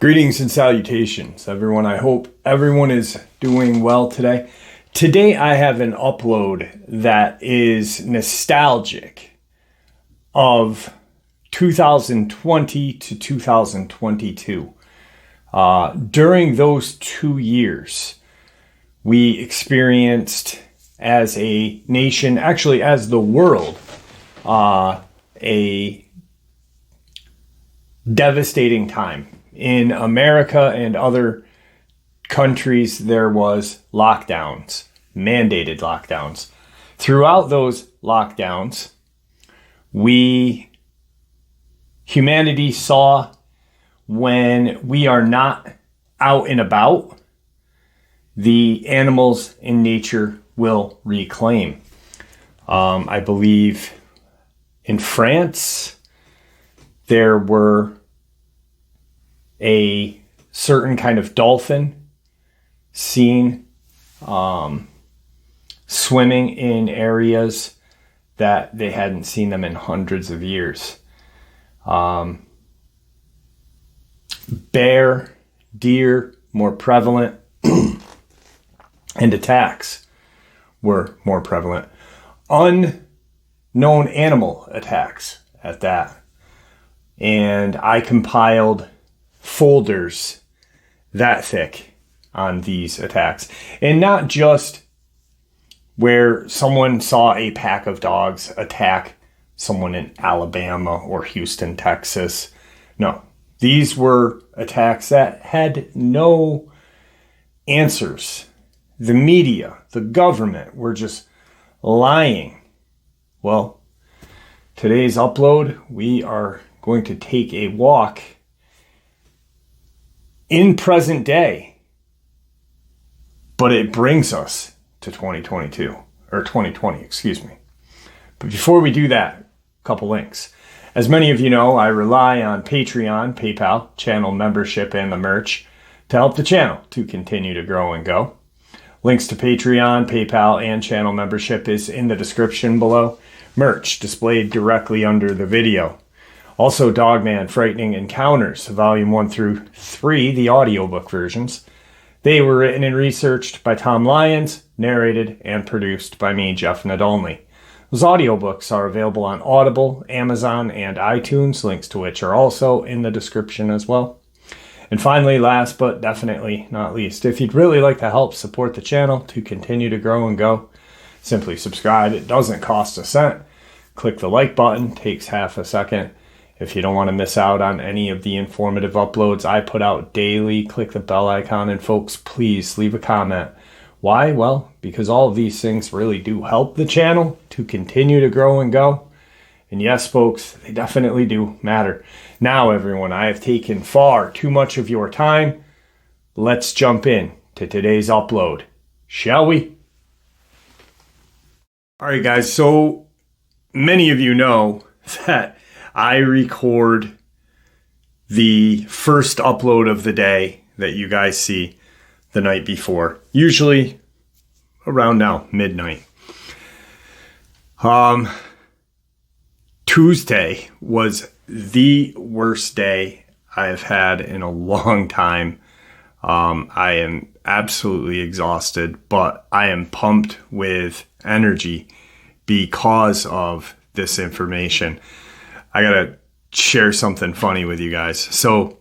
Greetings and salutations, everyone. I hope everyone is doing well today. Today I have an upload that is nostalgic of 2020 to 2022. During those 2 years, we experienced as a nation, actually as the world, a devastating time. In America and other countries, there was lockdowns, mandated lockdowns. Throughout those lockdowns, humanity saw when we are not out and about, the animals in nature will reclaim. I believe in France, there were a certain kind of dolphin seen swimming in areas that they hadn't seen them in hundreds of years. Bear, deer, more prevalent, and attacks were more prevalent. Unknown animal attacks at that. And I compiled folders that thick on these attacks. And not just where someone saw a pack of dogs attack someone in Alabama or Houston, Texas. No, these were attacks that had no answers. The media, the government were just lying. Well, today's upload, we are going to take a walk in present day, but it brings us to 2022 or 2020, excuse me. But before we do that, a couple links. As many of you know, I rely on Patreon, PayPal, channel membership, and the merch to help the channel to continue to grow and go. Links to Patreon, PayPal, and channel membership is in the description below. Merch displayed directly under the video. Also, Dogman Frightening Encounters, Volume 1 through 3, the audiobook versions. They were written and researched by Tom Lyons, narrated and produced by me, Jeff Nadolny. Those audiobooks are available on Audible, Amazon, and iTunes, links to which are also in the description as well. And finally, last but definitely not least, if you'd really like to help support the channel to continue to grow and go, simply subscribe. It doesn't cost a cent. Click the like button, takes half a second. If you don't want to miss out on any of the informative uploads I put out daily, click the bell icon, and folks, please leave a comment. Why? Well, because all of these things really do help the channel to continue to grow and go. And yes, folks, they definitely do matter. Now, everyone, I have taken far too much of your time. Let's jump in to today's upload, shall we? All right, guys, so many of you know that I record the first upload of the day that you guys see the night before, usually around now, midnight. Tuesday was the worst day I've had in a long time. I am absolutely exhausted, but I am pumped with energy because of this information. I gotta share something funny with you guys. So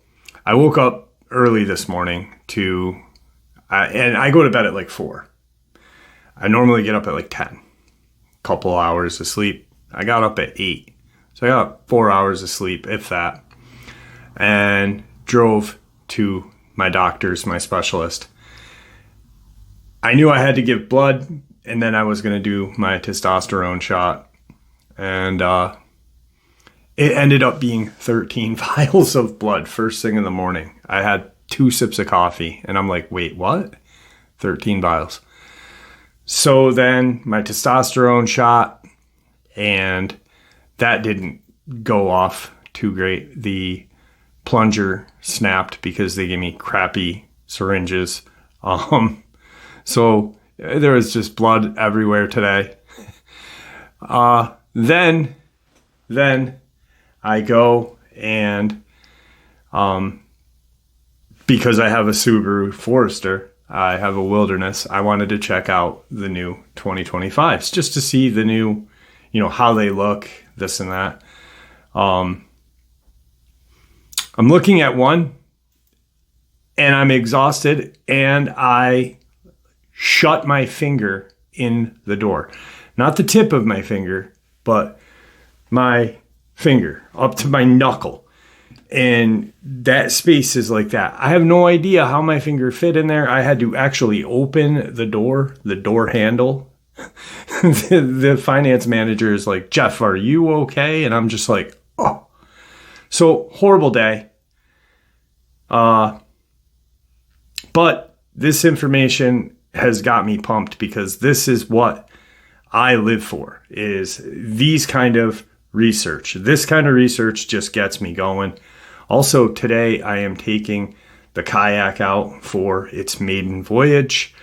I woke up early this morning and I go to bed at like 4. I normally get up at like 10. Couple hours of sleep. I got up at 8. So I got 4 hours of sleep, if that. And drove to my doctor's, my specialist. I knew I had to give blood, and then I was going to do my testosterone shot. And it ended up being 13 vials of blood first thing in the morning. I had 2 sips of coffee, and I'm like, wait, what? 13 vials. So then my testosterone shot, and that didn't go off too great. The plunger snapped because they gave me crappy syringes. So there was just blood everywhere today. Then I go and, because I have a Subaru Forester, I have a Wilderness, I wanted to check out the new 2025s just to see the new, how they look, this and that. I'm looking at one and I'm exhausted and I shut my finger in the door. Not the tip of my finger, but my finger up to my knuckle. And that space is like that. I have no idea how my finger fit in there. I had to actually open the door handle. The finance manager is like, Jeff, are you okay? And I'm just like, oh. So horrible day. But this information has got me pumped because this is what I live for, is these kind of research. This kind of research just gets me going. Also, today I am taking the kayak out for its maiden voyage.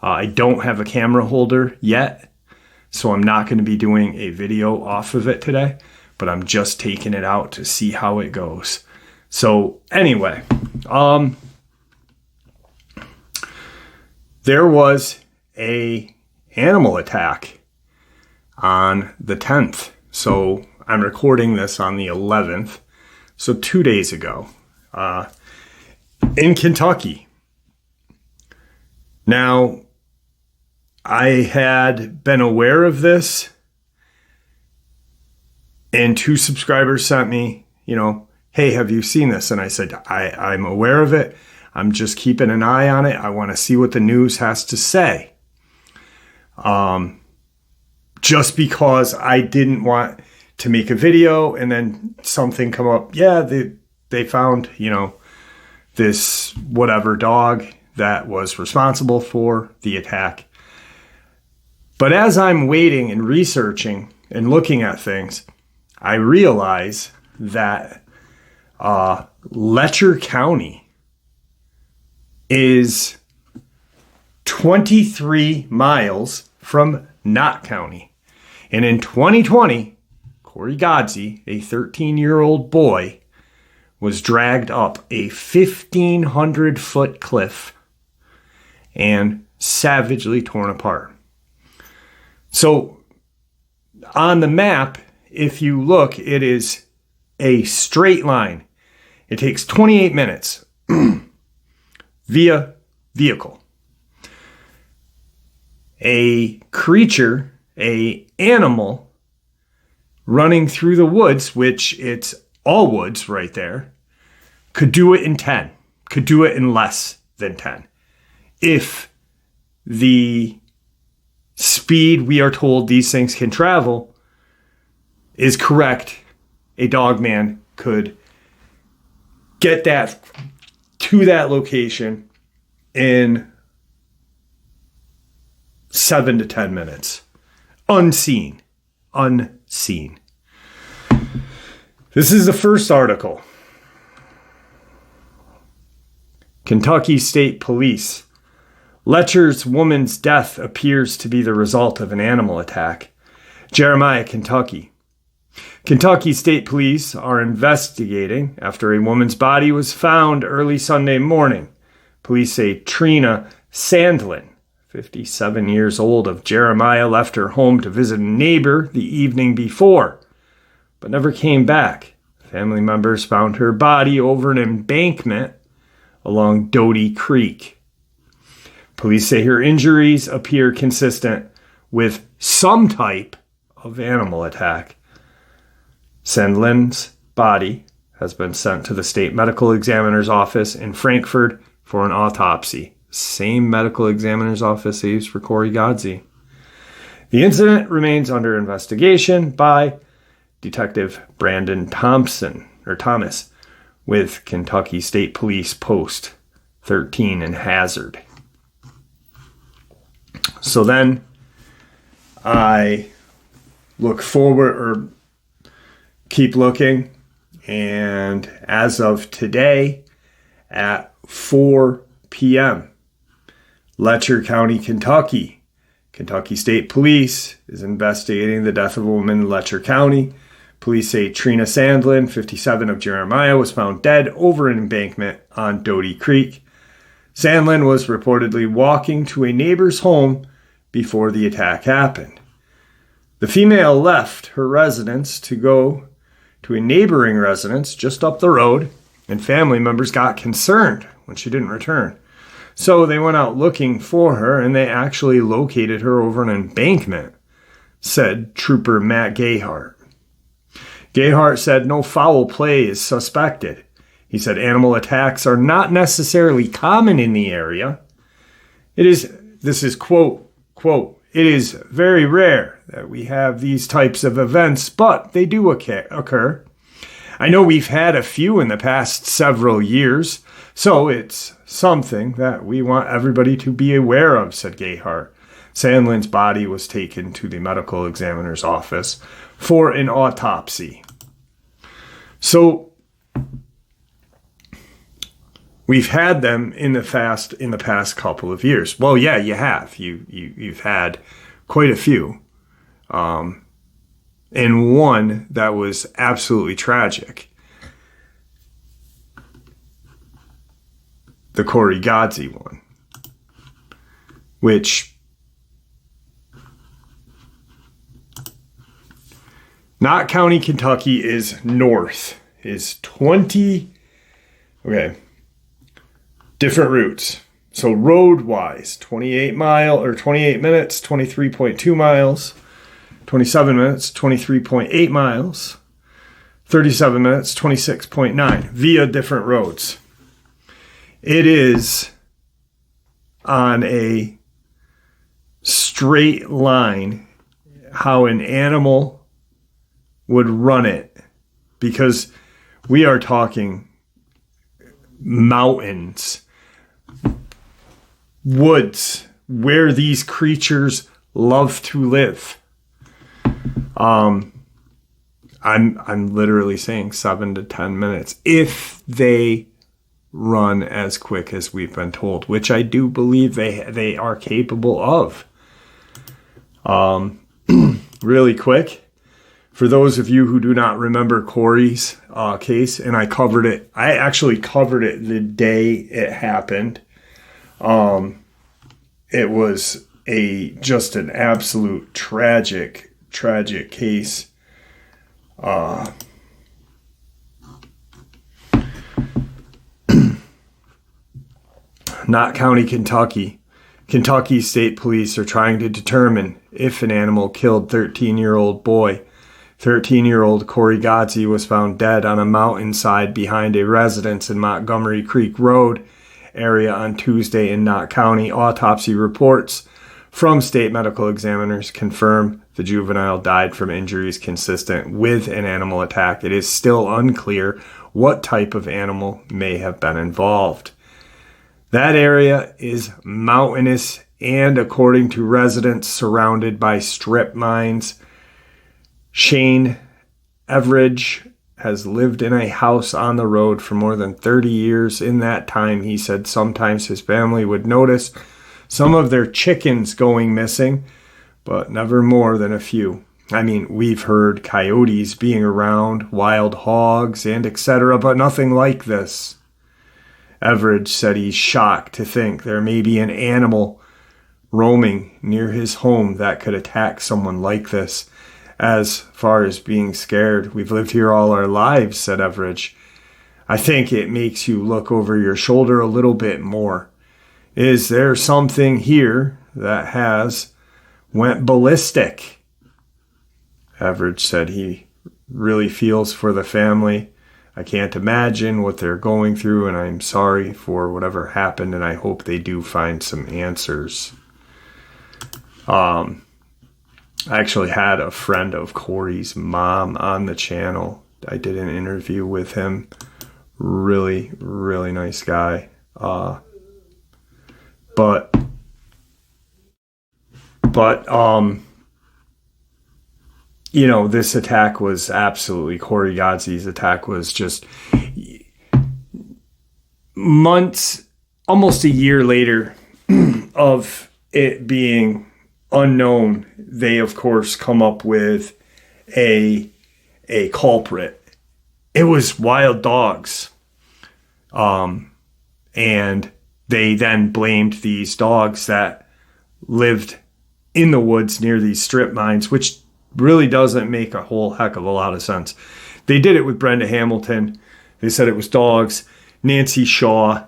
I don't have a camera holder yet, so I'm not going to be doing a video off of it today, but I'm just taking it out to see how it goes. So anyway, there was a animal attack on the 10th. So I'm recording this on the 11th. So 2 days ago, in Kentucky. Now, I had been aware of this, and 2 subscribers sent me, hey, have you seen this? And I said, I'm aware of it. I'm just keeping an eye on it. I want to see what the news has to say. Just because I didn't want to make a video and then something come up. Yeah, they found, this whatever dog that was responsible for the attack. But as I'm waiting and researching and looking at things, I realize that Letcher County is 23 miles from Knott County. And in 2020, Corey Godsey, a 13-year-old boy, was dragged up a 1,500-foot cliff and savagely torn apart. So on the map, if you look, it is a straight line. It takes 28 minutes via vehicle. A creature, a animal running through the woods, which it's all woods right there, could do it in 10, could do it in less than 10. If the speed we are told these things can travel is correct, a Dogman could get that to that location in 7 to 10 minutes. Unseen. This is the first article. Kentucky State Police. Letcher's woman's death appears to be the result of an animal attack. Jeremiah, Kentucky. Kentucky State Police are investigating after a woman's body was found early Sunday morning. Police say Trina Sandlin, 57 years old, of Jeremiah, left her home to visit a neighbor the evening before, but never came back. Family members found her body over an embankment along Doty Creek. Police say her injuries appear consistent with some type of animal attack. Sandlin's body has been sent to the state medical examiner's office in Frankfort for an autopsy. Same medical examiner's office they used for Corey Godsey. The incident remains under investigation by Detective Brandon Thomas with Kentucky State Police Post 13 in Hazard. So then I look forward or keep looking, and as of today at 4 p.m., Letcher County, Kentucky Kentucky State Police is investigating the death of a woman in Letcher County. Police say Trina Sandlin, 57 of Jeremiah, was found dead over an embankment on Doty Creek. Sandlin was reportedly walking to a neighbor's home before the attack happened. The female left her residence to go to a neighboring residence just up the road, and family members got concerned when she didn't return. So they went out looking for her, and they actually located her over an embankment, said Trooper Matt Gayhart. Gayhart said no foul play is suspected. He said animal attacks are not necessarily common in the area. This is quote, it is very rare that we have these types of events, but they do occur. I know we've had a few in the past several years, so it's something that we want everybody to be aware of, said Gayhart. Sandlin's body was taken to the medical examiner's office for an autopsy. So we've had them in the past couple of years. Well, yeah, you have. You've had quite a few. And one that was absolutely tragic. The Corey Godsey one. Which Knott County, Kentucky is north. Is 20 different routes. So road-wise, 28 minutes, 23.2 miles, 27 minutes, 23.8 miles, 37 minutes, 26.9 via different roads. It is on a straight line how an animal would run it, because we are talking mountains, woods, where these creatures love to live. I'm literally saying 7 to 10 minutes if they run as quick as we've been told, which I do believe they are capable of. Really quick, for those of you who do not remember Corey's case, and I actually covered it the day it happened. It was just an absolute tragic case. Knott County, Kentucky. Kentucky State Police are trying to determine if an animal killed 13-year-old boy. 13-year-old Corey Godsey was found dead on a mountainside behind a residence in Montgomery Creek Road area on Tuesday in Knott County. Autopsy reports from state medical examiners confirm the juvenile died from injuries consistent with an animal attack. It is still unclear what type of animal may have been involved. That area is mountainous and, according to residents, surrounded by strip mines. Shane Everidge has lived in a house on the road for more than 30 years. In that time, he said sometimes his family would notice some of their chickens going missing, but never more than a few. I mean, we've heard coyotes being around, wild hogs, and etc., but nothing like this. Everidge said he's shocked to think there may be an animal roaming near his home that could attack someone like this. As far as being scared, we've lived here all our lives, said Everidge. I think it makes you look over your shoulder a little bit more. Is there something here that went ballistic? Everidge said he really feels for the family. I can't imagine what they're going through, and I'm sorry for whatever happened, and I hope they do find some answers. I actually had a friend of Corey's mom on the channel. I did an interview with him. Really, really nice guy. But you know, this attack was absolutely, Corey Godsey's attack was just months, almost a year later of it being unknown, they of course come up with a culprit. It was wild dogs. And they then blamed these dogs that lived in the woods near these strip mines, which really doesn't make a whole heck of a lot of sense. They did it with Brenda Hamilton. They said it was dogs, Nancy Shaw,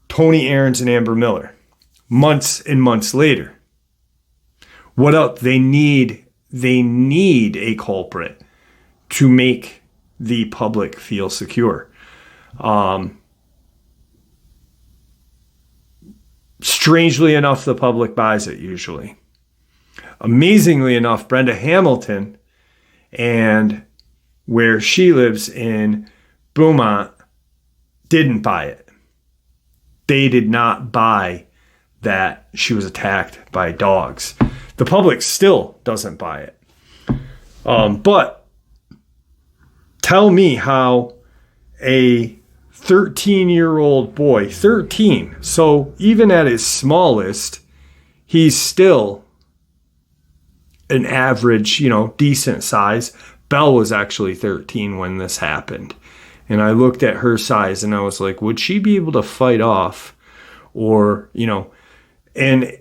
Tony Aarons, and Amber Miller. Months and months later. What else? They need a culprit to make the public feel secure. Strangely enough, the public buys it usually. Amazingly enough, Brenda Hamilton and where she lives in Beaumont didn't buy it. They did not buy that she was attacked by dogs. The public still doesn't buy it. But tell me how a 13-year-old boy, 13, so even at his smallest, he's still an average, decent size. Belle was actually 13 when this happened. And I looked at her size and I was like, would she be able to fight off or, and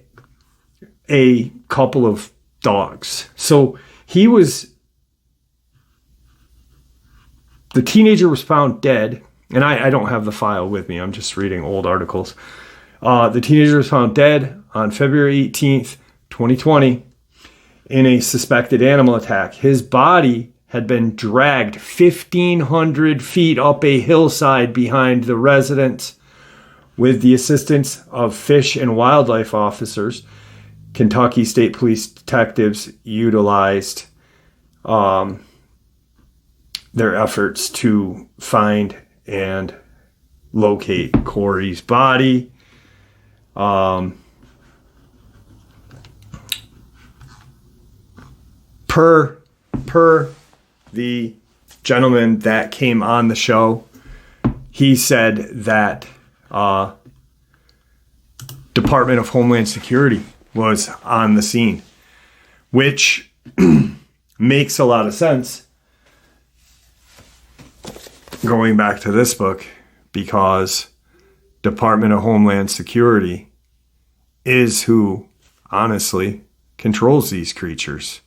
a couple of dogs? So the teenager was found dead. And I don't have the file with me. I'm just reading old articles. The teenager was found dead on February 18th, 2020 in a suspected animal attack. His body had been dragged 1,500 feet up a hillside behind the residence with the assistance of fish and wildlife officers. Kentucky State Police detectives utilized their efforts to find and locate Corey's body. Per the gentleman that came on the show, he said that Department of Homeland Security was on the scene, which makes a lot of sense going back to this book, because Department of Homeland Security is who honestly controls these creatures.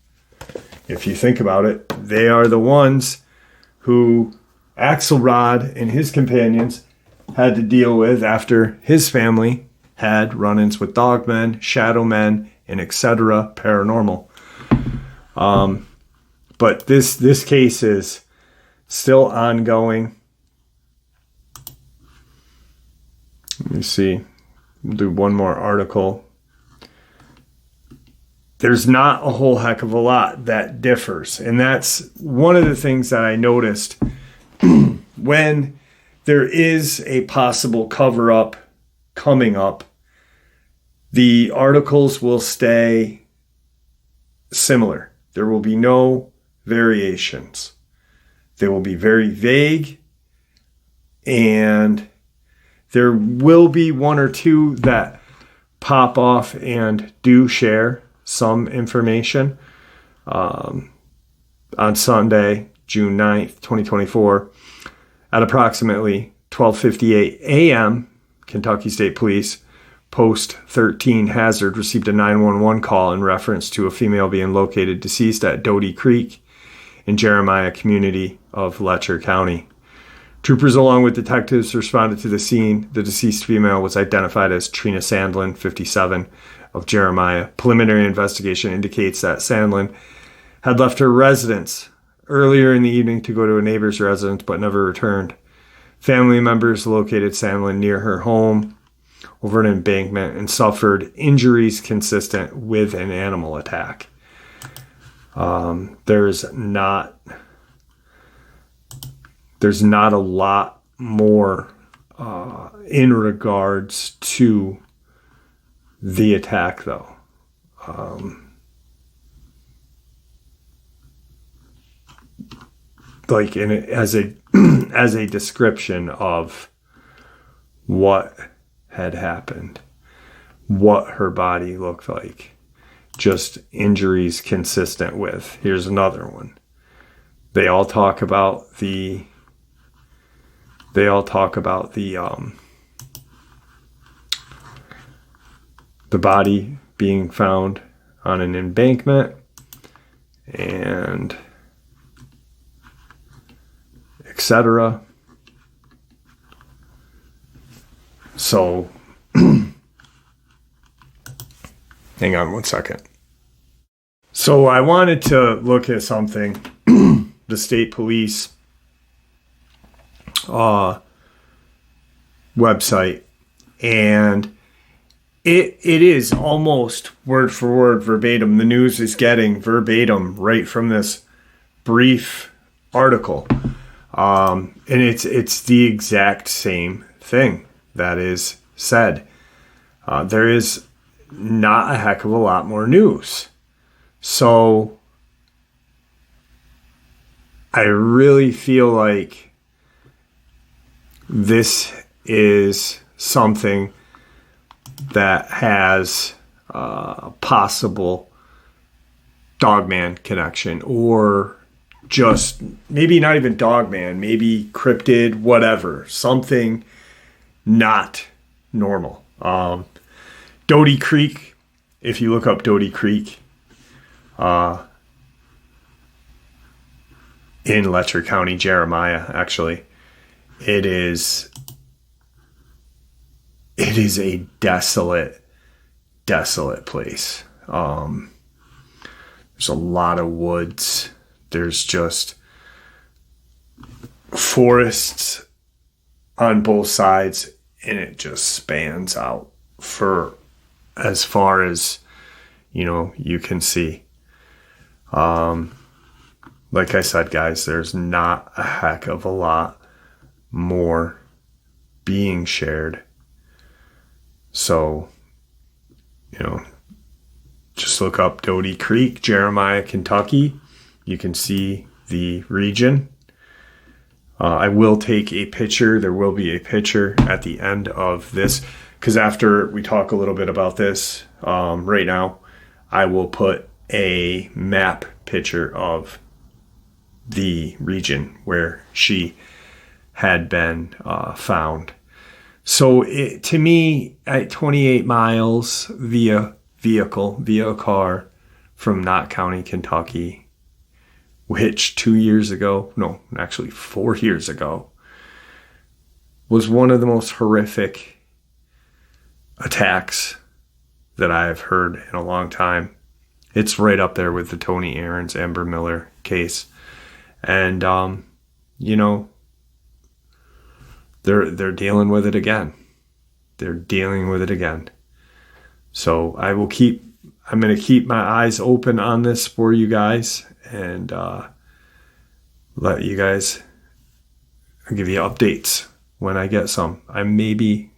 If you think about it, they are the ones who Axelrod and his companions had to deal with after his family had run-ins with dogmen, shadow men, and etc. paranormal. But this case is still ongoing. Let me see. We'll do one more article. There's not a whole heck of a lot that differs. And that's one of the things that I noticed when there is a possible cover-up coming up. The articles will stay similar. There will be no variations. They will be very vague, and there will be one or two that pop off and do share some information. On Sunday, June 9th, 2024, at approximately 12:58 a.m., Kentucky State Police, Post 13 Hazard, received a 911 call in reference to a female being located deceased at Doty Creek in Jeremiah community of Letcher County. Troopers along with detectives responded to the scene. The deceased female was identified as Trina Sandlin, 57, of Jeremiah. Preliminary investigation indicates that Sandlin had left her residence earlier in the evening to go to a neighbor's residence but never returned. Family members located Sandlin near her home over an embankment and suffered injuries consistent with an animal attack. There's not a lot more in regards to the attack, though. As a description of what had happened, what her body looked like. just injuries consistent with. Here's another one. They all talk about the body being found on an embankment and etc. So hang on one second. So I wanted to look at something. The state police website, and it is almost word for word verbatim. The news is getting verbatim right from this brief article, and it's the exact same thing that is said. There is not a heck of a lot more news. So I really feel like this is something that has a possible Dogman connection, or just maybe not even Dogman, maybe cryptid, whatever, something not normal. Doty Creek, if you look up Doty Creek, in Letcher County, Jeremiah, actually, it is a desolate place. There's a lot of woods. There's just forests on both sides, and it just spans out for as far as, you can see. Like I said, guys, there's not a heck of a lot more being shared. So, just look up Doty Creek, Jeremiah, Kentucky. You can see the region. I will take a picture. There will be a picture at the end of this, because after we talk a little bit about this, right now, I will put a map picture of the region where she had been found. So to me, at 28 miles via a car from Knott County, Kentucky, which 4 years ago, was one of the most horrific attacks that I've heard in a long time. It's right up there with the Tony Aarons, Amber Miller case. And, they're dealing with it again. So I'm going to keep my eyes open on this for you guys, and let you guys, I'll give you updates when I get some. I maybe,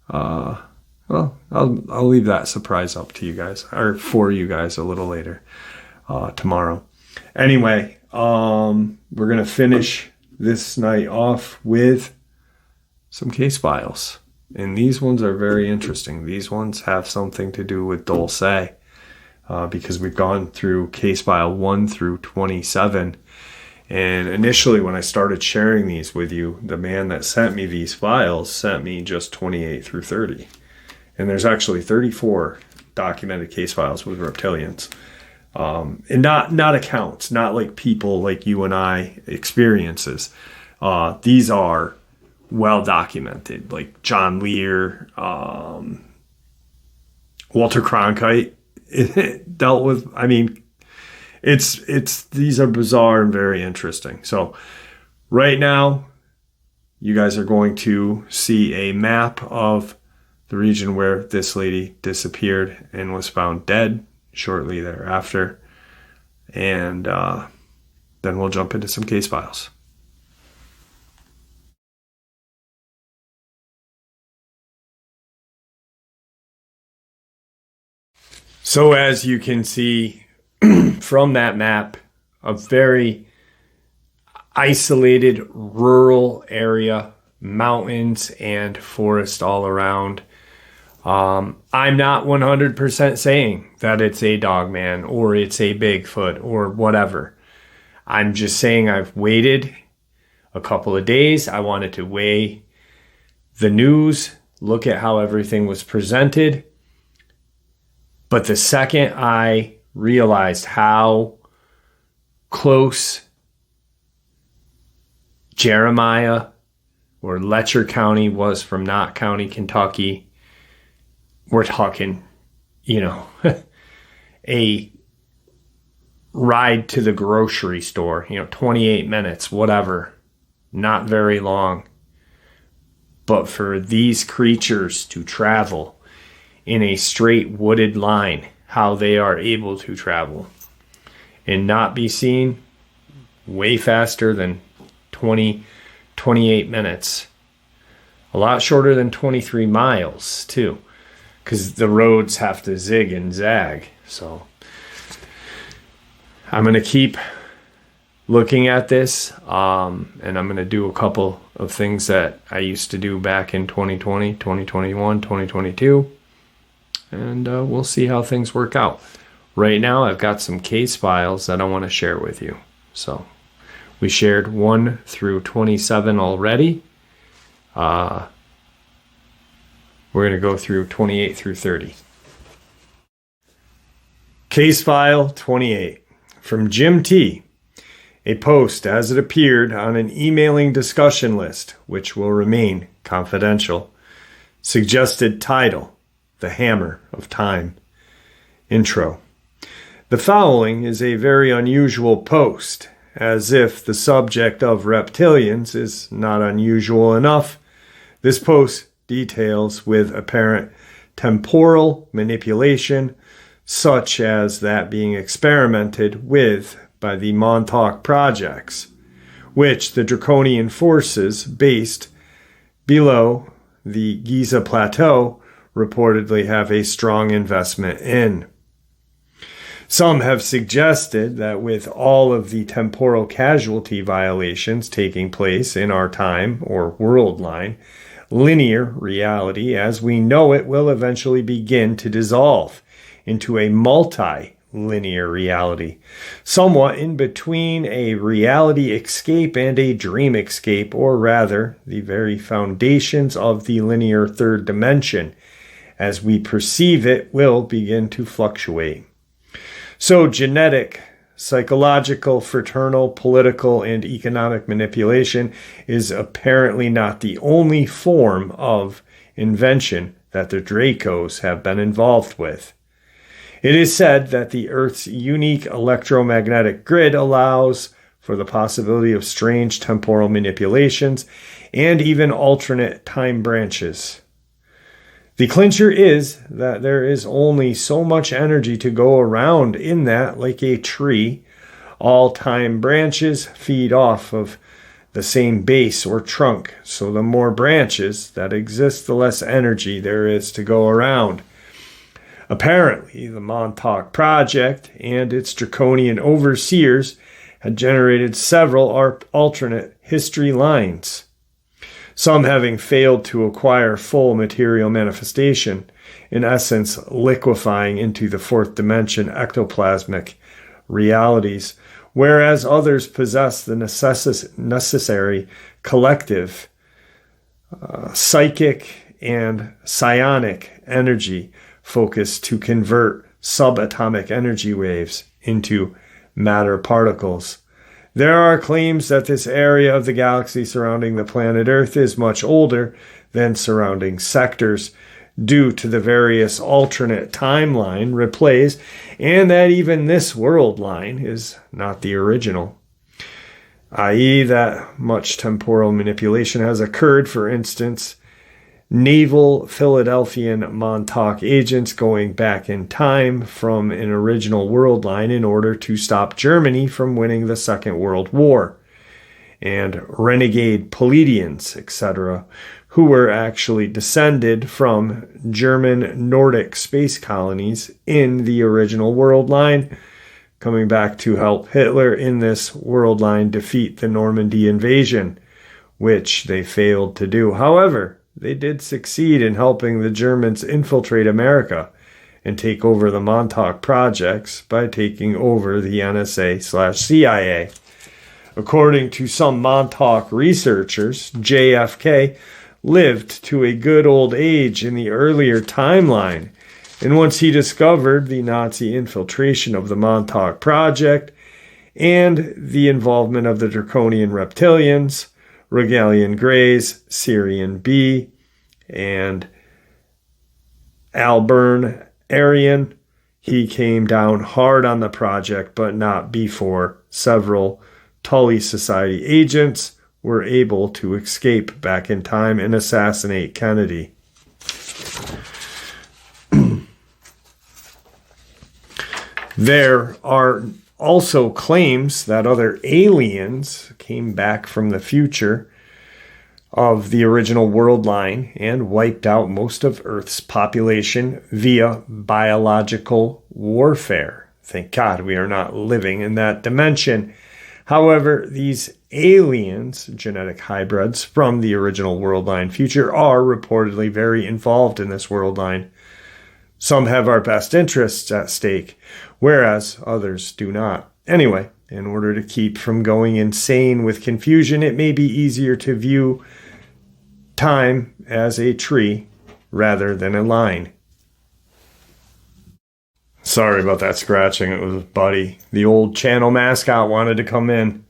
I'll leave that surprise up to you guys, or for you guys a little later, tomorrow. Anyway, we're going to finish this night off with some case files. And these ones are very interesting. These ones have something to do with Dulce, because we've gone through case file 1 through 27. And initially, when I started sharing these with you, the man that sent me these files sent me just 28 through 30. And there's actually 34 documented case files with reptilians. And not accounts, not like people like you and I experiences. These are well documented, like John Lear, Walter Cronkite dealt with. I mean, these are bizarre and very interesting. So right now, you guys are going to see a map of the region where this lady disappeared and was found dead shortly thereafter. And then we'll jump into some case files. So as you can see from that map, a very isolated rural area, mountains and forest all around. I'm not 100% saying that it's a Dogman or it's a Bigfoot or whatever. I'm just saying I've waited a couple of days. I wanted to weigh the news, look at how everything was presented. But the second I realized how close Jeremiah or Letcher County was from Knott County, Kentucky, we're talking, a ride to the grocery store, 28 minutes, whatever, not very long. But for these creatures to travel in a straight wooded line, how they are able to travel and not be seen way faster than 28 minutes. A lot shorter than 23 miles, too, because the roads have to zig and zag. So I'm going to keep looking at this, and I'm going to do a couple of things that I used to do back in 2020, 2021, 2022, and we'll see how things work out. Right now, I've got some case files that I want to share with you. So we shared 1 through 27 already. We're going to go through 28 through 30. Case file 28 from Jim T. A post as it appeared on an emailing discussion list, which will remain confidential. Suggested title, The Hammer of Time. Intro. The following is a very unusual post, as if the subject of reptilians is not unusual enough. This post details with apparent temporal manipulation, such as that being experimented with by the Montauk projects, which the draconian forces based below the Giza Plateau reportedly have a strong investment in. Some have suggested that with all of the temporal casualty violations taking place in our time or world line, linear reality as we know it will eventually begin to dissolve into a multi-linear reality, somewhat in between a reality escape and a dream escape, or rather, the very foundations of the linear third dimension, as we perceive it, will begin to fluctuate. So genetic, psychological, fraternal, political, and economic manipulation is apparently not the only form of invention that the Dracos have been involved with. It is said that the Earth's unique electromagnetic grid allows for the possibility of strange temporal manipulations and even alternate time branches. The clincher is that there is only so much energy to go around in that, like a tree, all time branches feed off of the same base or trunk, so the more branches that exist, the less energy there is to go around. Apparently, the Montauk Project and its draconian overseers had generated several alternate history lines, some having failed to acquire full material manifestation, in essence liquefying into the fourth dimension ectoplasmic realities, whereas others possess the necessary collective psychic and psionic energy focus to convert subatomic energy waves into matter particles. There are claims that this area of the galaxy surrounding the planet Earth is much older than surrounding sectors due to the various alternate timeline replays, and that even this world line is not the original, i.e. that much temporal manipulation has occurred. For instance, naval Philadelphian Montauk agents going back in time from an original world line in order to stop Germany from winning the Second World War, and renegade Pleiadians, etc., who were actually descended from German Nordic space colonies in the original world line, coming back to help Hitler in this world line defeat the Normandy invasion, which they failed to do. However, they did succeed in helping the Germans infiltrate America and take over the Montauk projects by taking over the NSA/CIA. According to some Montauk researchers, JFK lived to a good old age in the earlier timeline, and once he discovered the Nazi infiltration of the Montauk project and the involvement of the draconian reptilians, Regalian Greys, Syrian B, and Alburn Aryan, he came down hard on the project, but not before several Tully Society agents were able to escape back in time and assassinate Kennedy. There are also claims that other aliens came back from the future of the original world line and wiped out most of Earth's population via biological warfare. Thank God we are not living in that dimension. However, these aliens, genetic hybrids from the original world line future, are reportedly very involved in this world line. Some have our best interests at stake, whereas others do not. Anyway, in order to keep from going insane with confusion, it may be easier to view time as a tree rather than a line. Sorry about that scratching. It was Buddy. The old channel mascot wanted to come in.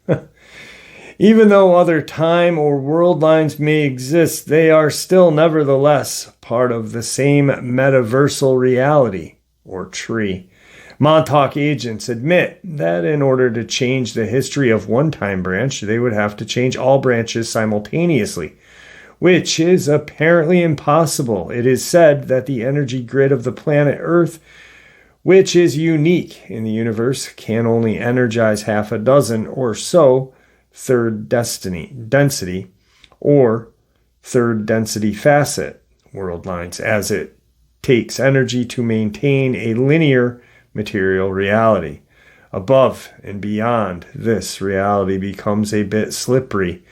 Even though other time or world lines may exist, they are still nevertheless part of the same metaversal reality, or tree. Montauk agents admit that in order to change the history of one time branch, they would have to change all branches simultaneously, which is apparently impossible. It is said that the energy grid of the planet Earth, which is unique in the universe, can only energize half a dozen or so third density or third density facet world lines, as it takes energy to maintain a linear material reality. Above and beyond this, reality becomes a bit slippery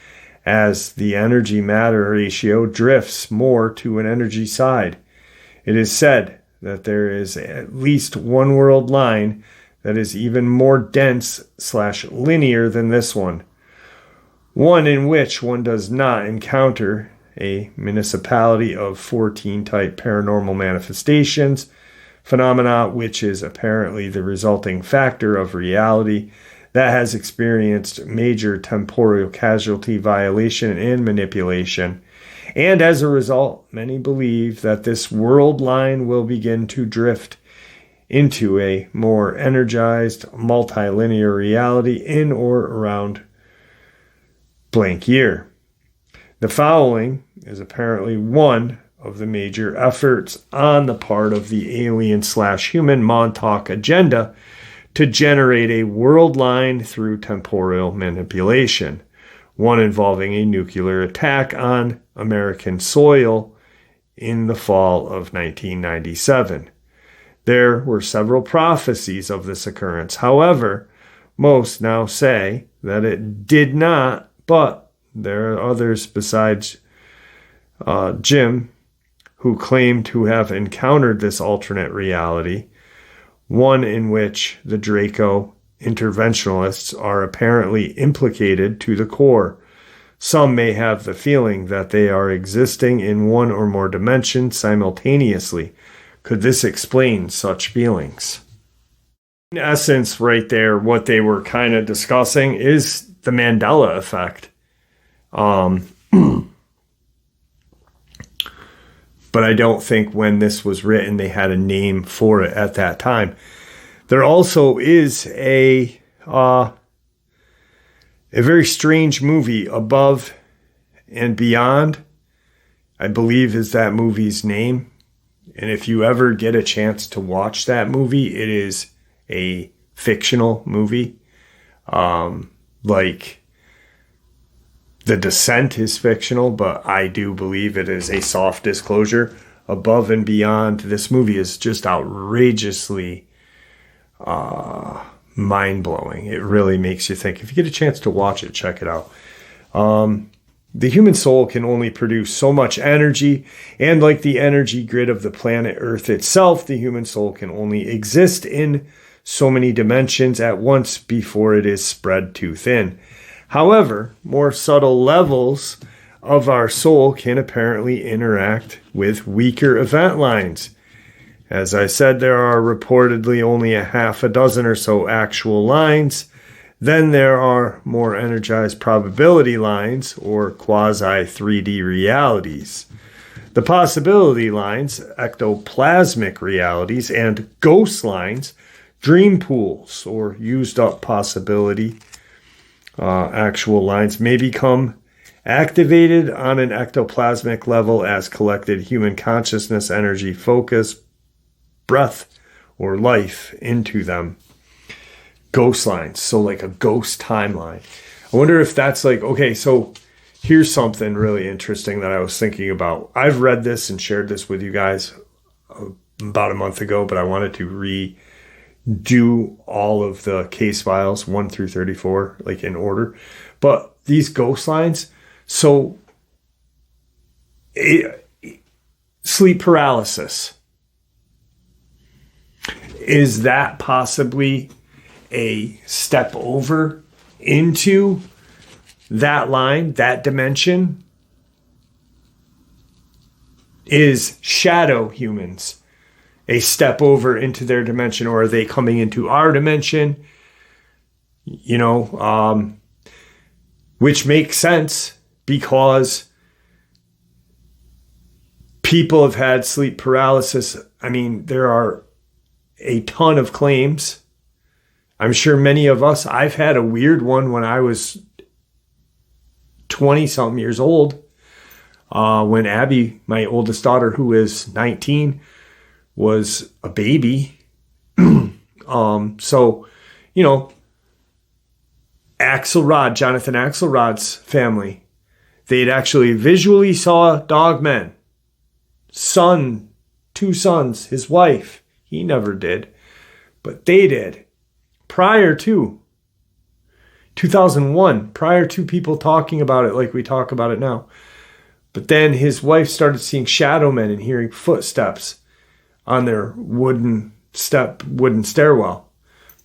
as the energy-matter ratio drifts more to an energy side. It is said that there is at least one world line that is even more dense/linear than this one in which one does not encounter a municipality of 14 type paranormal manifestations, phenomena which is apparently the resulting factor of reality that has experienced major temporal casualty violation and manipulation. And as a result, many believe that this world line will begin to drift into a more energized multilinear reality in or around blank year. The following is apparently one of the major efforts on the part of the alien/human Montauk agenda to generate a world line through temporal manipulation, one involving a nuclear attack on American soil in the fall of 1997. There were several prophecies of this occurrence. However, most now say that it did not, but there are others besides Jim who claim to have encountered this alternate reality, one in which the Draco interventionalists are apparently implicated to the core. Some may have the feeling that they are existing in one or more dimensions simultaneously. Could this explain such feelings? In essence, right there, what they were kind of discussing is the Mandela effect. But I don't think when this was written, they had a name for it at that time. There also is a very strange movie, Above and Beyond, I believe is that movie's name. And if you ever get a chance to watch that movie, it is a fictional movie. Like The Descent is fictional, but I do believe it is a soft disclosure. Above and Beyond, this movie is just outrageously mind-blowing. It really makes you think. If you get a chance to watch it, check it out. The human soul can only produce so much energy, and like the energy grid of the planet Earth itself, the human soul can only exist in so many dimensions at once before it is spread too thin. However, more subtle levels of our soul can apparently interact with weaker event lines. As I said, there are reportedly only a half a dozen or so actual lines. Then there are more energized probability lines, or quasi-3D realities. The possibility lines, ectoplasmic realities, and ghost lines, dream pools, or used-up possibility actual lines, may become activated on an ectoplasmic level as collected human consciousness energy focus, breath, or life into them. Ghost lines, so like a ghost timeline. I wonder if that's like, okay, so here's something really interesting that I was thinking about. I've read this and shared this with you guys about a month ago, but I wanted to redo all of the case files 1 through 34, like in order. But these ghost lines, so sleep paralysis, is that possibly a step over into that line, that dimension? Is shadow humans a step over into their dimension, or are they coming into our dimension? You know, which makes sense because people have had sleep paralysis. I mean, there are a ton of claims. I'm sure many of us, I've had a weird one when I was 20-something years old. When Abby, my oldest daughter, who is 19, was a baby. So, you know, Jonathan Axelrod's family, they'd actually visually saw Dogman. Two sons, his wife. He never did, but they did. Prior to 2001, prior to people talking about it like we talk about it now. But then his wife started seeing shadow men and hearing footsteps on their wooden stairwell.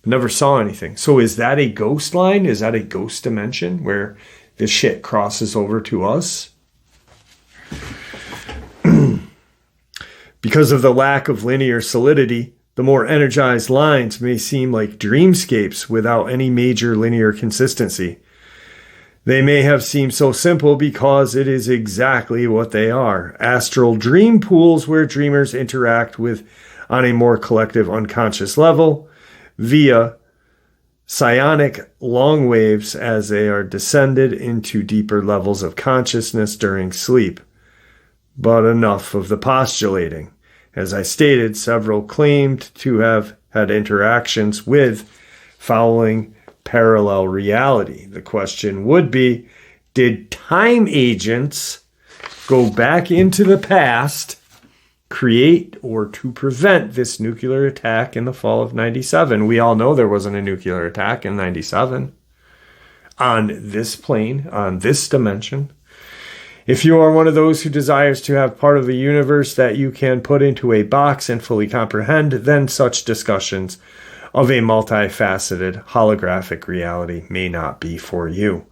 Never saw anything. So is that a ghost line? Is that a ghost dimension where this shit crosses over to us? Because of the lack of linear solidity, the more energized lines may seem like dreamscapes without any major linear consistency. They may have seemed so simple because it is exactly what they are. Astral dream pools where dreamers interact with on a more collective unconscious level via psionic long waves as they are descended into deeper levels of consciousness during sleep. But enough of the postulating. As I stated, several claimed to have had interactions with following parallel reality. The question would be, did time agents go back into the past, create or to prevent this nuclear attack in the fall of 97? We all know there wasn't a nuclear attack in 97 on this plane, on this dimension. If you are one of those who desires to have part of the universe that you can put into a box and fully comprehend, then such discussions of a multifaceted holographic reality may not be for you.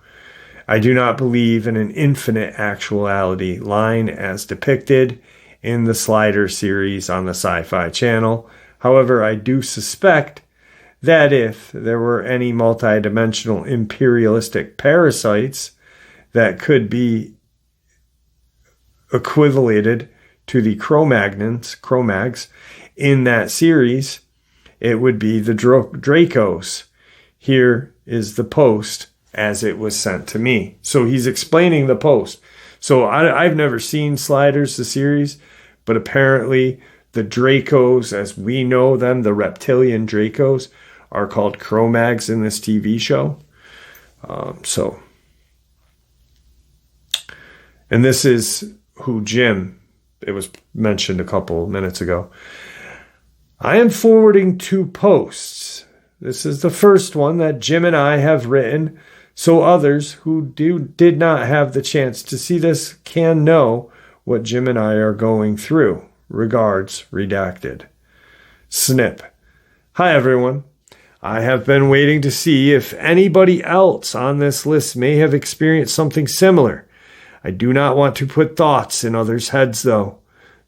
I do not believe in an infinite actuality line as depicted in the Slider series on the Sci-Fi Channel. However, I do suspect that if there were any multidimensional imperialistic parasites that could be equivalated to the Cro-Mags in that series, it would be the Dracos. Here is the post as it was sent to me. So he's explaining the post. So I've never seen Sliders, the series, but apparently the Dracos, as we know them, the reptilian Dracos, are called Cro-Mags in this TV show. And this is who Jim, it was mentioned a couple minutes ago. I am forwarding 2 posts. This is the first one that Jim and I have written so others who did not have the chance to see this can know what Jim and I are going through. Regards, redacted. Snip. Hi, everyone. I have been waiting to see if anybody else on this list may have experienced something similar. I do not want to put thoughts in others' heads, though.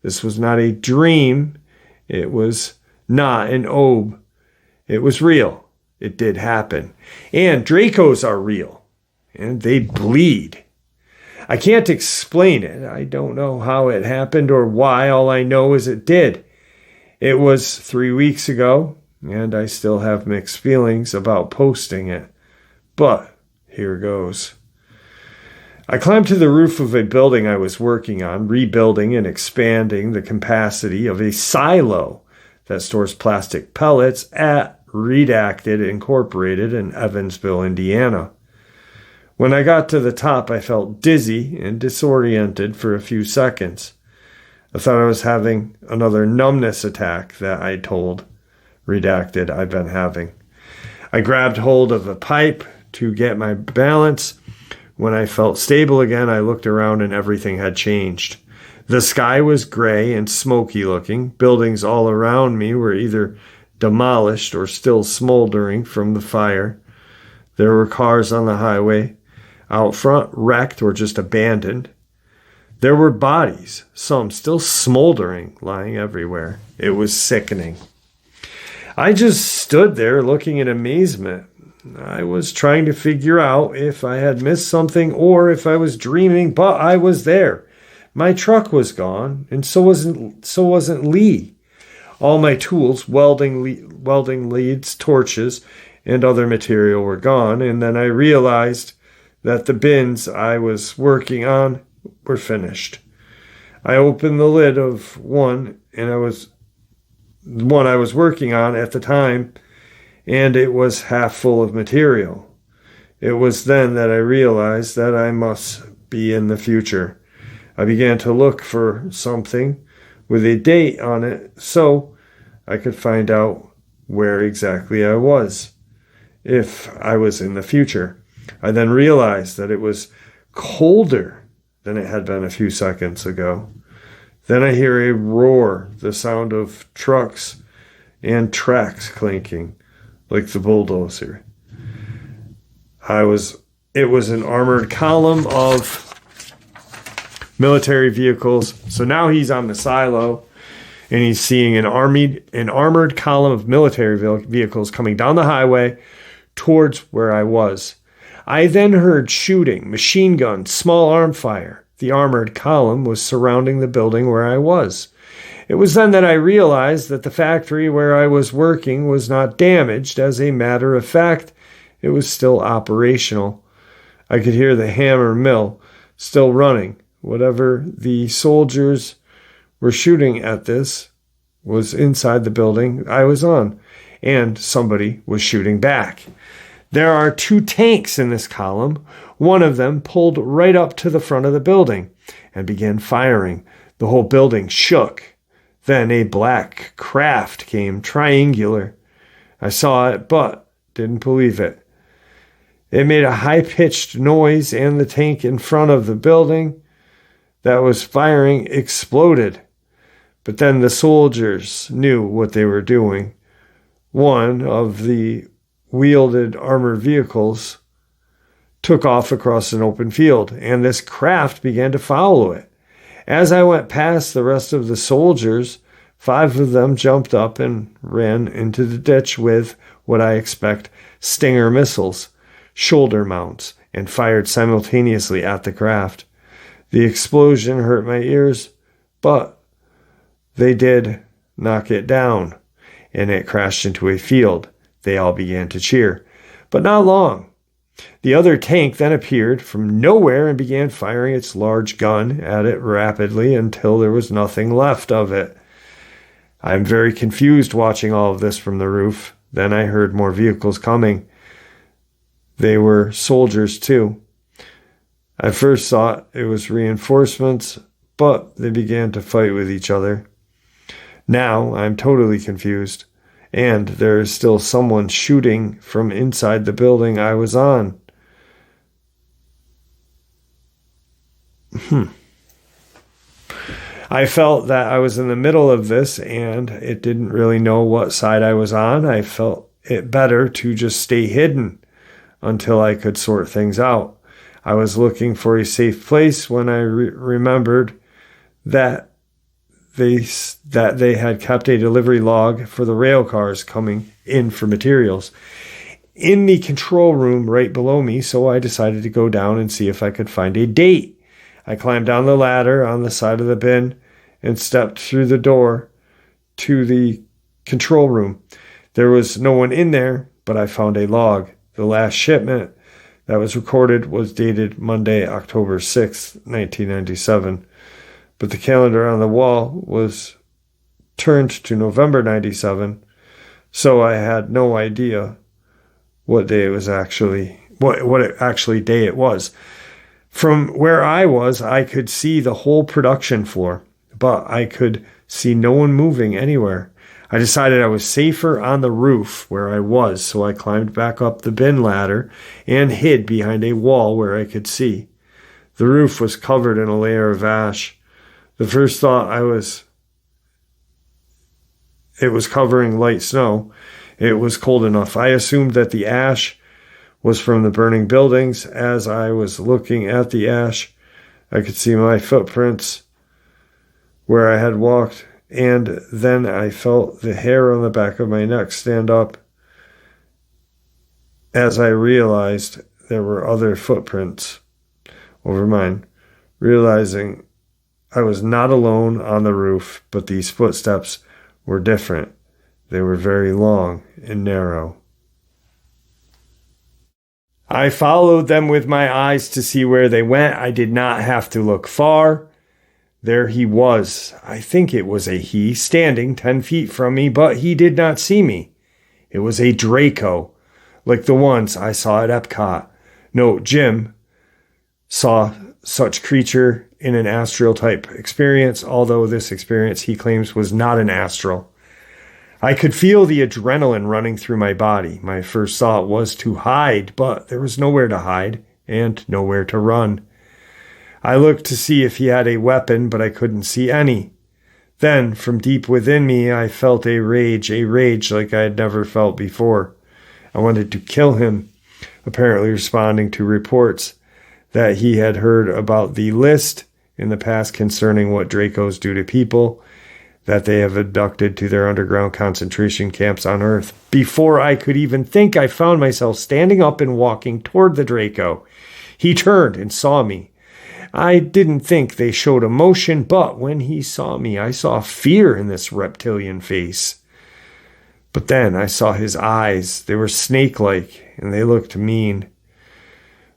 This was not a dream. It was not an obe. It was real. It did happen. And Dracos are real. And they bleed. I can't explain it. I don't know how it happened or why. All I know is it did. It was 3 weeks ago, and I still have mixed feelings about posting it. But here goes. I climbed to the roof of a building I was working on, rebuilding and expanding the capacity of a silo that stores plastic pellets at Redacted Incorporated in Evansville, Indiana. When I got to the top, I felt dizzy and disoriented for a few seconds. I thought I was having another numbness attack that I told Redacted I've been having. I grabbed hold of a pipe to get my balance. When I felt stable again, I looked around and everything had changed. The sky was gray and smoky looking. Buildings all around me were either demolished or still smoldering from the fire. There were cars on the highway, out front wrecked or just abandoned. There were bodies, some still smoldering, lying everywhere. It was sickening. I just stood there looking in amazement. I was trying to figure out if I had missed something or if I was dreaming, but I was there. My truck was gone, and so wasn't Lee. All my tools, welding leads, torches, and other material were gone, and then I realized that the bins I was working on were finished. I opened the lid of one I was working on at the time, and it was half full of material. It was then that I realized that I must be in the future. I began to look for something with a date on it so I could find out where exactly I was, if I was in the future. I then realized that it was colder than it had been a few seconds ago. Then I hear a roar, the sound of trucks and tracks clinking, like the bulldozer. It was an armored column of military vehicles. So now he's on the silo, and he's seeing an armored column of military vehicles coming down the highway towards where I was. I then heard shooting, machine guns, small arm fire. The armored column was surrounding the building where I was. It was then that I realized that the factory where I was working was not damaged. As a matter of fact, it was still operational. I could hear the hammer mill still running. Whatever the soldiers were shooting at this was inside the building I was on, and somebody was shooting back. There are 2 tanks in this column. One of them pulled right up to the front of the building and began firing. The whole building shook. Then a black craft came, triangular. I saw it, but didn't believe it. It made a high-pitched noise, and the tank in front of the building that was firing exploded. But then the soldiers knew what they were doing. One of the wielded armored vehicles took off across an open field, and this craft began to follow it. As I went past the rest of the soldiers, 5 of them jumped up and ran into the ditch with what I expect Stinger missiles, shoulder mounts, and fired simultaneously at the craft. The explosion hurt my ears, but they did knock it down, and it crashed into a field. They all began to cheer, but not long. The other tank then appeared from nowhere and began firing its large gun at it rapidly until there was nothing left of it. I'm very confused watching all of this from the roof. Then I heard more vehicles coming. They were soldiers too. I first thought it was reinforcements, but they began to fight with each other. Now I'm totally confused, and there is still someone shooting from inside the building I was on. I felt that I was in the middle of this and it didn't really know what side I was on. I felt it better to just stay hidden until I could sort things out. I was looking for a safe place when I remembered that they had kept a delivery log for the rail cars coming in for materials in the control room right below me, so I decided to go down and see if I could find a date. I climbed down the ladder on the side of the bin and stepped through the door to the control room. There was no one in there, but I found a log. The last shipment that was recorded was dated Monday, October 6th, 1997. But the calendar on the wall was turned to November 97, so I had no idea what day it was actually, what actually day it was. From where I was, I could see the whole production floor, but I could see no one moving anywhere. I decided I was safer on the roof where I was, so I climbed back up the bin ladder and hid behind a wall where I could see. The roof was covered in a layer of ash. The first thought it was covering light snow. It was cold enough. I assumed that the ash was from the burning buildings. As I was looking at the ash, I could see my footprints where I had walked, and then I felt the hair on the back of my neck stand up as I realized there were other footprints over mine. Realizing I was not alone on the roof, but these footsteps were different. They were very long and narrow. I followed them with my eyes to see where they went. I did not have to look far. There he was. I think it was a he, standing 10 feet from me, but he did not see me. It was a Draco, like the ones I saw at Epcot. No, Jim saw such creature in an astral type experience, although this experience he claims was not an astral. I could feel the adrenaline running through my body. My first thought was to hide, but there was nowhere to hide and nowhere to run. I looked to see if he had a weapon, but I couldn't see any. Then, from deep within me, I felt a rage like I had never felt before. I wanted to kill him, apparently responding to reports that he had heard about the list in the past concerning what Dracos do to people that they have abducted to their underground concentration camps on Earth. Before I could even think, I found myself standing up and walking toward the Draco. He turned and saw me. I didn't think they showed emotion, but when he saw me, I saw fear in this reptilian face. But then I saw his eyes. They were snake-like, and they looked mean.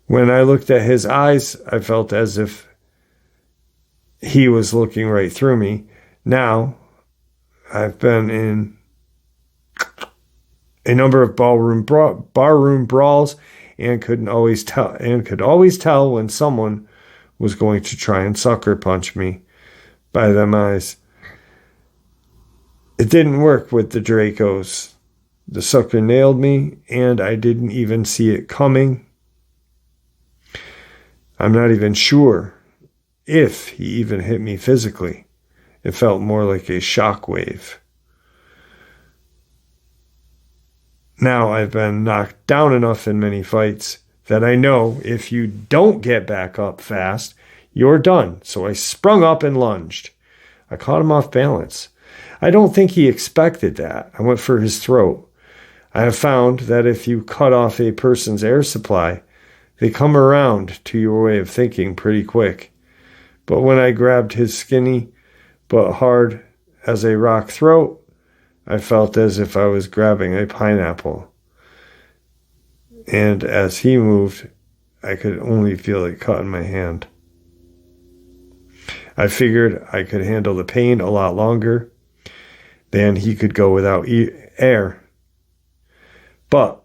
When I looked at his eyes, I felt as if he was looking right through me. Now, I've been in a number of barroom brawls and could always tell when someone was going to try and sucker punch me by them eyes. It didn't work with the Dracos. The sucker nailed me, and I didn't even see it coming. I'm not even sure if he even hit me physically. It felt more like a shock wave. Now I've been knocked down enough in many fights that I know if you don't get back up fast, you're done. So I sprung up and lunged. I caught him off balance. I don't think he expected that. I went for his throat. I have found that if you cut off a person's air supply, they come around to your way of thinking pretty quick. But when I grabbed his skinny but hard as a rock throat, I felt as if I was grabbing a pineapple. And as he moved, I could only feel it cut in my hand. I figured I could handle the pain a lot longer than he could go without air. But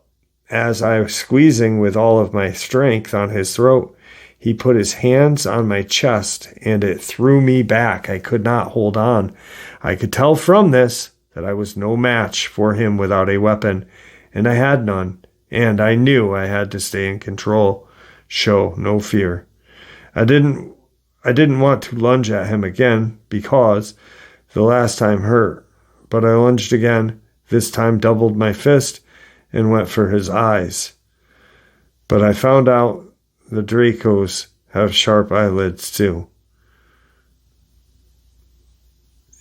as I was squeezing with all of my strength on his throat, he put his hands on my chest and it threw me back. I could not hold on. I could tell from this that I was no match for him without a weapon, and I had none, and I knew I had to stay in control, show no fear. I I didn't want to lunge at him again because the last time hurt, but I lunged again, this time doubled my fist and went for his eyes. But I found out the Dracos have sharp eyelids too.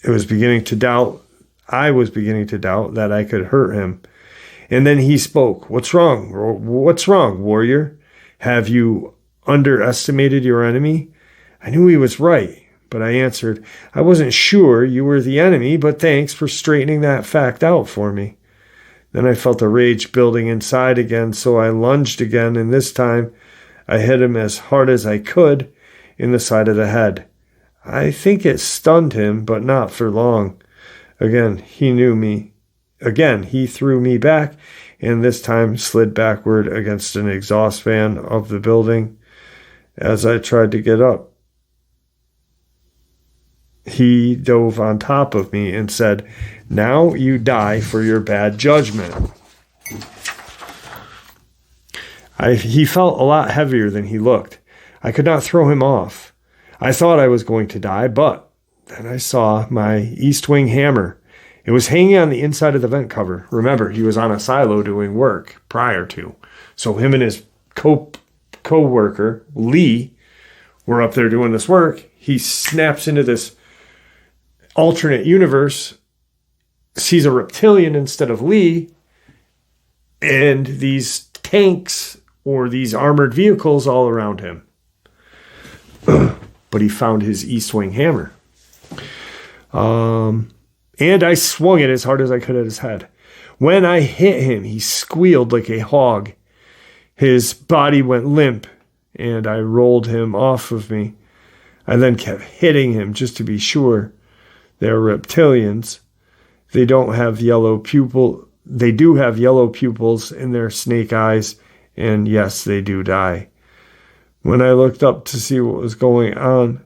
I was beginning to doubt that I could hurt him. And then he spoke. What's wrong? What's wrong, warrior? Have you underestimated your enemy? I knew he was right, but I answered, I wasn't sure you were the enemy, but thanks for straightening that fact out for me. Then I felt the rage building inside again, so I lunged again, and this time I hit him as hard as I could in the side of the head. I think it stunned him, but not for long. Again, he threw me back, and this time slid backward against an exhaust fan of the building as I tried to get up. He dove on top of me and said, now you die for your bad judgment. He felt a lot heavier than he looked. I could not throw him off. I thought I was going to die, but then I saw my east wing hammer. It was hanging on the inside of the vent cover. Remember, he was on a silo doing work prior to. So him and his co-worker, Lee, were up there doing this work. He snaps into this alternate universe, sees a Reptilian instead of Lee, and these tanks or these armored vehicles all around him. But he found his east wing hammer. And I swung it as hard as I could at his head. When I hit him, he squealed like a hog. His body went limp, and I rolled him off of me. I then kept hitting him just to be sure. They're reptilians. They do have yellow pupils in their snake eyes, and yes, they do die. When I looked up to see what was going on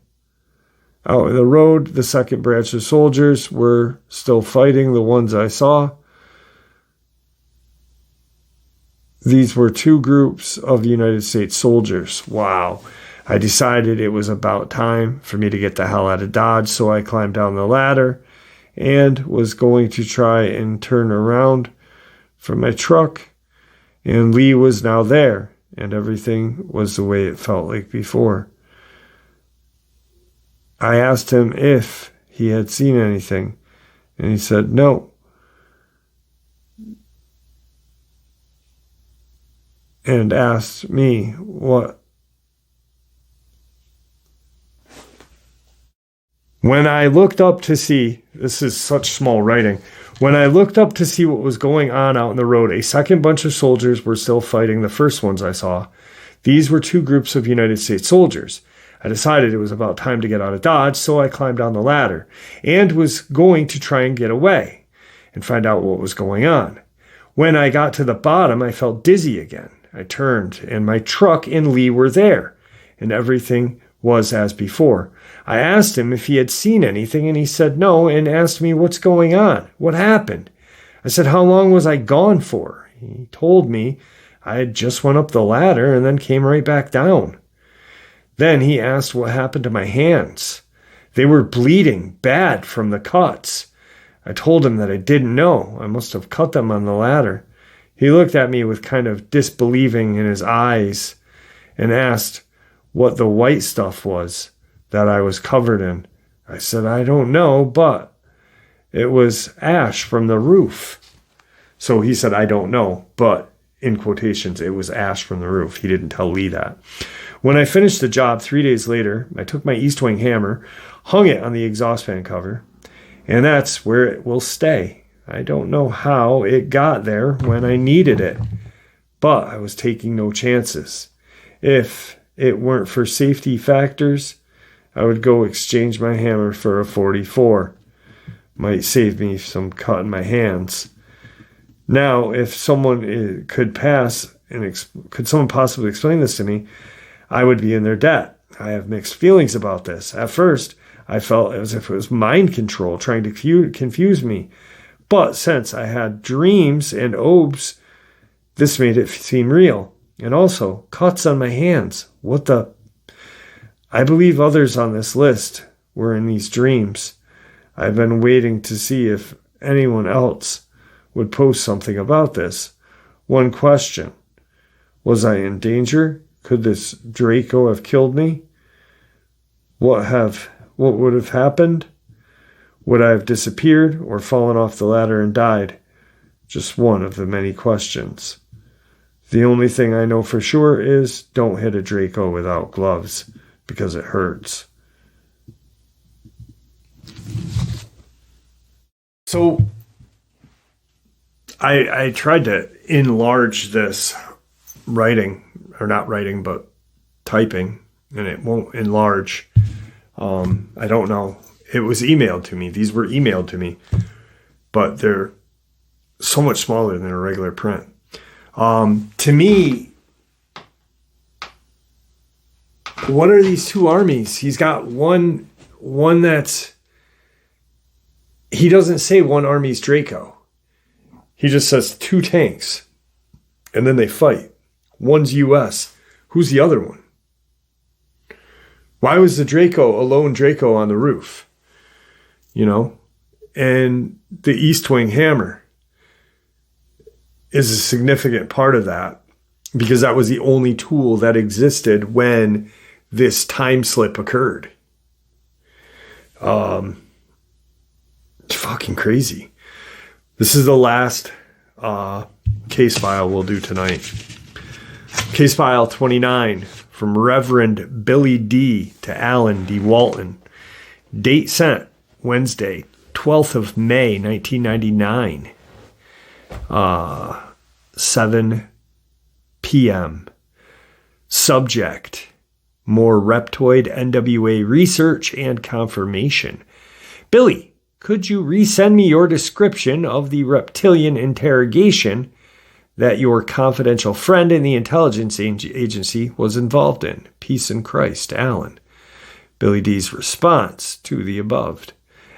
out in the road, the second branch of soldiers were still fighting the ones I saw. These were two groups of United States soldiers. Wow. I decided it was about time for me to get the hell out of Dodge, so I climbed down the ladder and was going to try and turn around from my truck, and Lee was now there, and everything was the way it felt like before. I asked him if he had seen anything, and he said no. And asked me what. When I looked up to see, this is such small writing, when I looked up to see what was going on out in the road, a second bunch of soldiers were still fighting the first ones I saw. These were two groups of United States soldiers. I decided it was about time to get out of Dodge, so I climbed down the ladder and was going to try and get away and find out what was going on. When I got to the bottom, I felt dizzy again. I turned, and my truck and Lee were there, and everything was as before. I asked him if he had seen anything, and he said no, and asked me what's going on, what happened. I said, how long was I gone for? He told me I had just went up the ladder and then came right back down. Then he asked what happened to my hands. They were bleeding bad from the cuts. I told him that I didn't know. I must have cut them on the ladder. He looked at me with kind of disbelieving in his eyes and asked what the white stuff was that I was covered in. I said, I don't know, but it was ash from the roof. So he said, I don't know, but in quotations, it was ash from the roof. He didn't tell Lee that. When I finished the job 3 days later, I took my East Wing hammer, hung it on the exhaust fan cover, and that's where it will stay. I don't know how it got there when I needed it, but I was taking no chances. If it weren't for safety factors, I would go exchange my hammer for a 44. Might save me some cut in my hands. Now, if someone could someone possibly explain this to me, I would be in their debt. I have mixed feelings about this. At first, I felt as if it was mind control trying to confuse me. But since I had dreams and obes, this made it seem real. And also, cuts on my hands. What the? I believe others on this list were in these dreams. I've been waiting to see if anyone else would post something about this. One question. Was I in danger? Could this Draco have killed me? What would have happened? Would I have disappeared or fallen off the ladder and died? Just one of the many questions. The only thing I know for sure is don't hit a Draco without gloves because it hurts. So I tried to enlarge this writing, or not writing, but typing, and it won't enlarge. I don't know. It was emailed to me. These were emailed to me, but they're so much smaller than a regular print. To me, what are these two armies? He's got one that's, he doesn't say one army's Draco. He just says two tanks, and then they fight. One's US. Who's the other one? Why was the Draco a lone Draco on the roof? You know? And the East Wing hammer is a significant part of that, because that was the only tool that existed when this time slip occurred. It's fucking crazy. This is the last case file we'll do tonight. Case file 29 from Reverend Billy D. to Alan D. Walton. Date sent Wednesday, 12th of May, 1999. 7 p.m. Subject: more reptoid NWA research and confirmation. Billy, could you resend me your description of the reptilian interrogation that your confidential friend in the intelligence agency was involved in? Peace in Christ, Alan. Billy D's response to the above.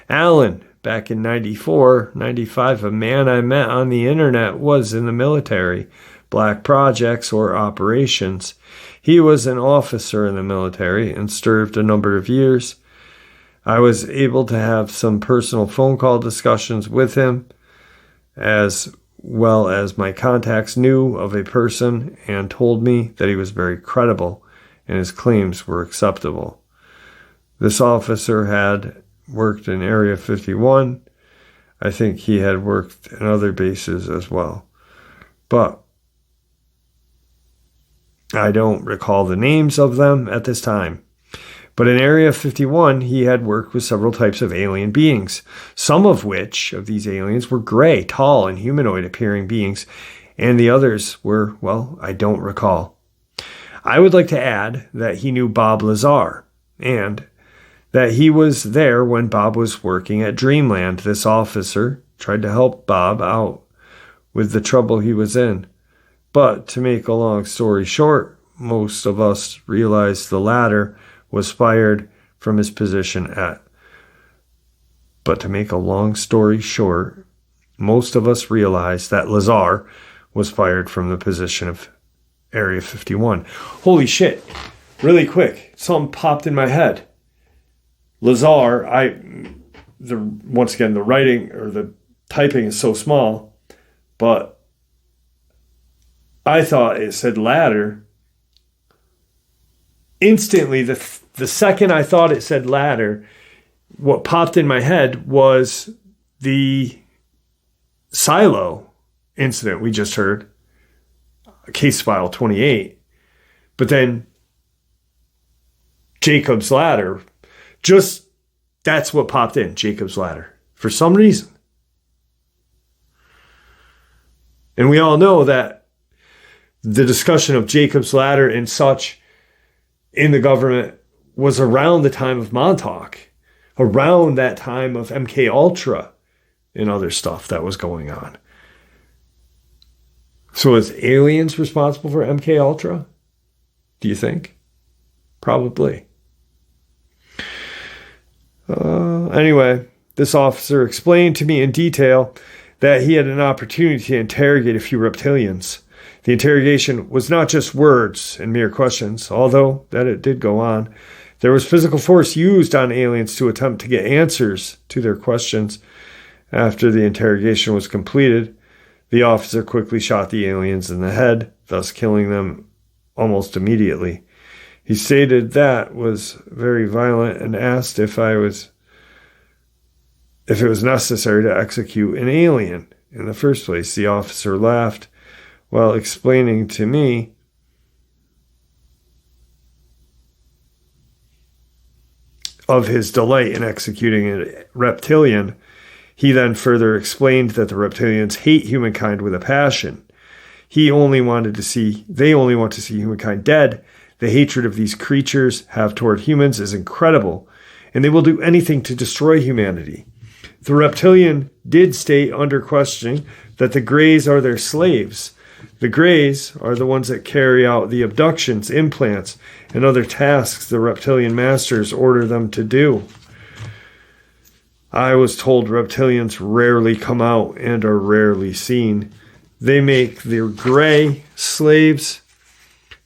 Alan, back in 94, 95, a man I met on the internet was in the military, black projects or operations. He was an officer in the military and served a number of years. I was able to have some personal phone call discussions with him, as well as my contacts knew of a person and told me that he was very credible and his claims were acceptable. This officer had worked in Area 51. I think he had worked in other bases as well, but I don't recall the names of them at this time. But in Area 51, he had worked with several types of alien beings, some of which of these aliens were gray, tall, and humanoid-appearing beings, and the others were, well, I don't recall. I would like to add that he knew Bob Lazar, and that he was there when Bob was working at Dreamland. This officer tried to help Bob out with the trouble he was in. But to make a long story short, most of us realized the latter was fired from his position at. But to make a long story short, most of us realized that Lazar was fired from the position of Area 51. Holy shit. Really quick. Something popped in my head. Lazar, once again, the writing or the typing is so small, but I thought it said ladder. Instantly, the second I thought it said ladder, what popped in my head was the silo incident we just heard, case file 28. But then Jacob's ladder, just that's what popped in, Jacob's ladder, for some reason. And we all know that the discussion of Jacob's ladder and such in the government was around the time of Montauk, around that time of MK Ultra and other stuff that was going on. So is aliens responsible for MK Ultra? Do you think? Probably. Anyway, this officer explained to me in detail that he had an opportunity to interrogate a few reptilians. The interrogation was not just words and mere questions, although that it did go on. There was physical force used on aliens to attempt to get answers to their questions. After the interrogation was completed, the officer quickly shot the aliens in the head, thus killing them almost immediately. He stated that was very violent and asked if it was necessary to execute an alien in the first place. The officer laughed while explaining to me of his delight in executing a reptilian. He then further explained that the reptilians hate humankind with a passion. They only want to see humankind dead. The hatred of these creatures have toward humans is incredible, and they will do anything to destroy humanity. The reptilian did state under questioning that the Greys are their slaves. The Greys are the ones that carry out the abductions, implants, and other tasks the reptilian masters order them to do. I was told reptilians rarely come out and are rarely seen. They make their Grey slaves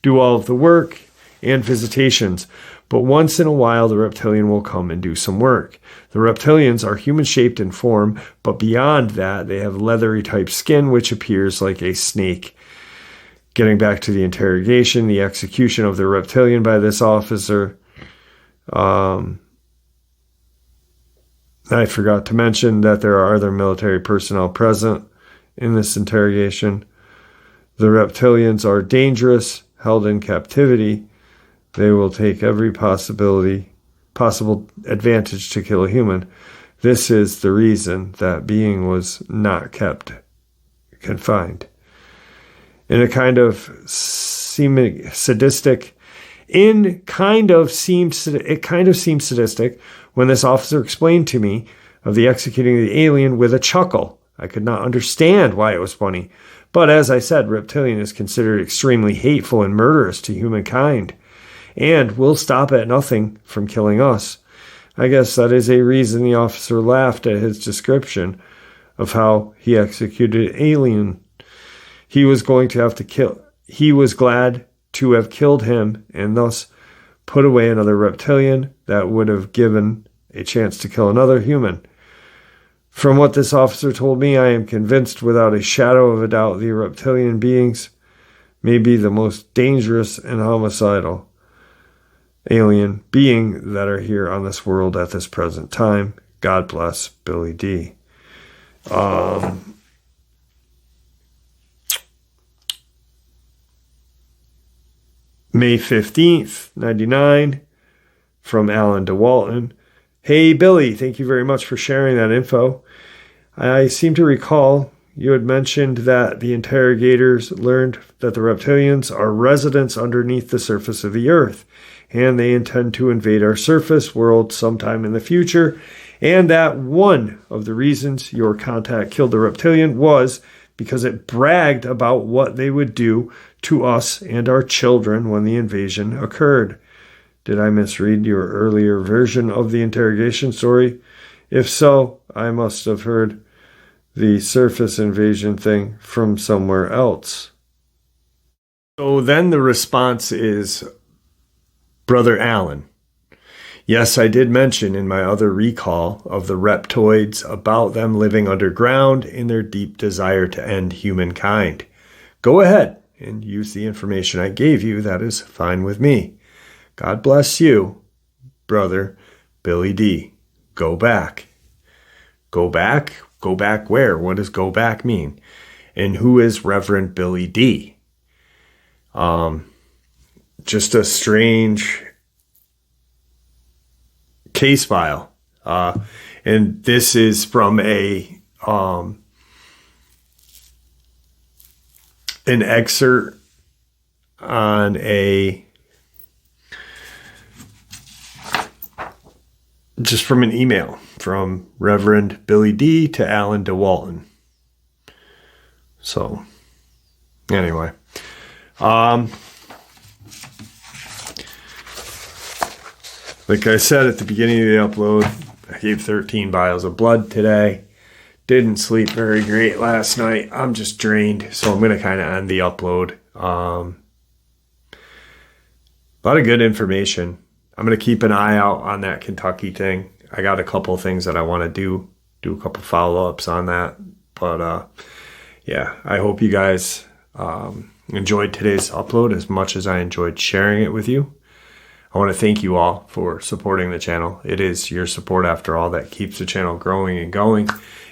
do all of the work and visitations, but once in a while the reptilian will come and do some work. The reptilians are human-shaped in form, but beyond that they have leathery type skin which appears like a snake. Getting back to the interrogation, the execution of the reptilian by this officer, I forgot to mention that there are other military personnel present in this interrogation. The reptilians are dangerous, held in captivity. They will take every possible advantage to kill a human. This is the reason that being was not kept confined. It kind of seemed sadistic when this officer explained to me of the executing of the alien with a chuckle. I could not understand why it was funny. But as I said, Reptilian is considered extremely hateful and murderous to humankind, and will stop at nothing from killing us. I guess that is a reason the officer laughed at his description of how he executed an alien. He was glad to have killed him and thus put away another reptilian that would have given a chance to kill another human. From what this officer told me, I am convinced without a shadow of a doubt the reptilian beings may be the most dangerous and homicidal alien being that are here on this world at this present time. God bless Billy D. May 15th, 99, from Alan DeWalton. Hey, Billy, thank you very much for sharing that info. I seem to recall you had mentioned that the interrogators learned that the reptilians are residents underneath the surface of the earth, and they intend to invade our surface world sometime in the future, and that one of the reasons your contact killed the reptilian was because it bragged about what they would do to us and our children when the invasion occurred. Did I misread your earlier version of the interrogation story? If so, I must have heard the surface invasion thing from somewhere else. So then the response is, Brother Alan, yes, I did mention in my other recall of the reptoids about them living underground in their deep desire to end humankind. Go ahead and use the information I gave you. That is fine with me. God bless you, Brother Billy D. Go back. Go back? Go back where? What does go back mean? And who is Reverend Billy D? Just a strange case file. And this is from an excerpt on just from an email from Reverend Billy D. to Alan DeWalton. So, anyway. Like I said at the beginning of the upload, I gave 13 vials of blood today. Didn't sleep very great last night. I'm just drained, so I'm going to kind of end the upload. A lot of good information. I'm going to keep an eye out on that Kentucky thing. I got a couple of things that I want to do a couple follow-ups on that. But yeah, I hope you guys enjoyed today's upload as much as I enjoyed sharing it with you. I want to thank you all for supporting the channel. It is your support, after all, that keeps the channel growing and going.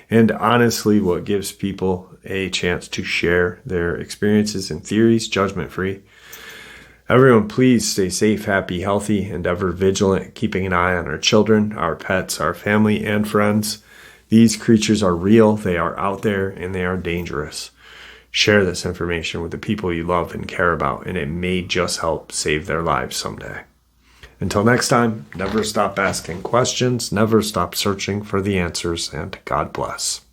And honestly, what gives people a chance to share their experiences and theories, judgment-free. Everyone, please stay safe, happy, healthy, and ever vigilant, keeping an eye on our children, our pets, our family, and friends. These creatures are real, they are out there, and they are dangerous. Share this information with the people you love and care about, and it may just help save their lives someday. Until next time, never stop asking questions, never stop searching for the answers, and God bless.